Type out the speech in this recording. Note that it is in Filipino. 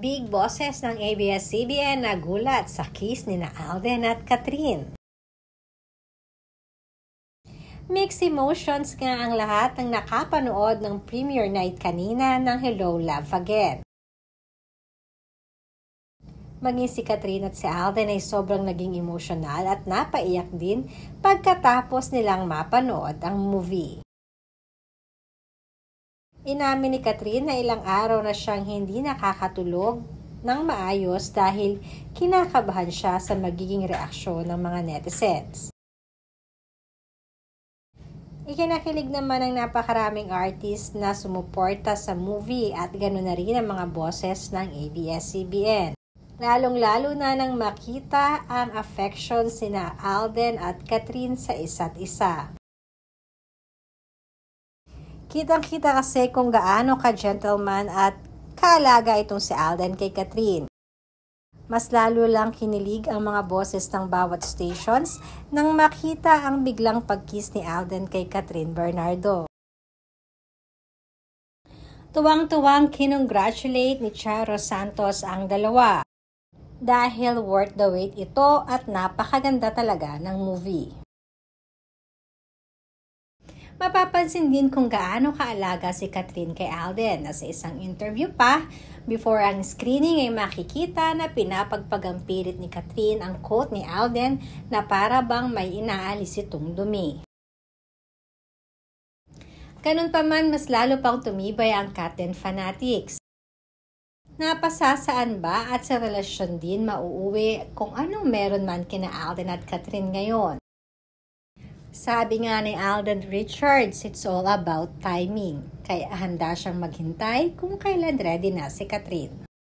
Big bosses ng ABS-CBN nagulat sa kiss nina Alden at Kathryn. Mixed emotions nga ang lahat ng nakapanood ng premiere night kanina ng Hello Love Again. Maging si Kathryn at si Alden ay sobrang naging emosyonal at napaiyak din pagkatapos nilang mapanood ang movie. Inamin ni Kathryn na ilang araw na siyang hindi nakakatulog ng maayos dahil kinakabahan siya sa magiging reaksyon ng mga netizens. Ikinakilig naman ng napakaraming artist na sumuporta sa movie at ganoon na rin ang mga bosses ng ABS-CBN. Lalong-lalo na nang makita ang affection sina Alden at Kathryn sa isa't isa. Kitang-kita kasi kung gaano ka-gentleman at kaalaga itong si Alden kay Kathryn. Mas lalo lang kinilig ang mga boses ng bawat stations nang makita ang biglang pag-kiss ni Alden kay Kathryn Bernardo. Tuwang-tuwang kinongratulate ni Charo Santos ang dalawa dahil worth the wait ito at napakaganda talaga ng movie. Mapapansin din kung gaano kaalaga si Kathryn kay Alden na sa isang interview pa, before ang screening ay makikita na pinapagpagampilit ni Kathryn ang quote ni Alden na para bang may inaalis itong dumi. Ganun pa man, mas lalo pang tumibay ang Katden fanatics. Napasasaan ba at sa relasyon din mauuwi kung anong meron man kina Alden at Kathryn ngayon? Sabi nga ni Alden Richards, it's all about timing. Kaya handa siyang maghintay kung kailan ready na si Kathryn.